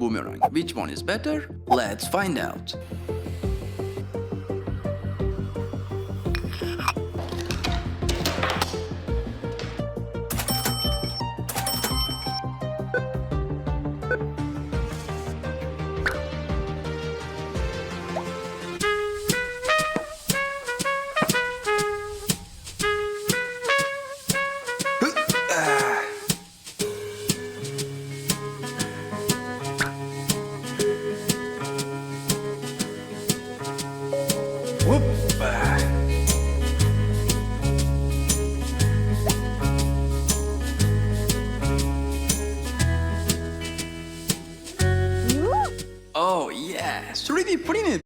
boomerang. Which one is better? Let's find out. Oh yes, 3D print it.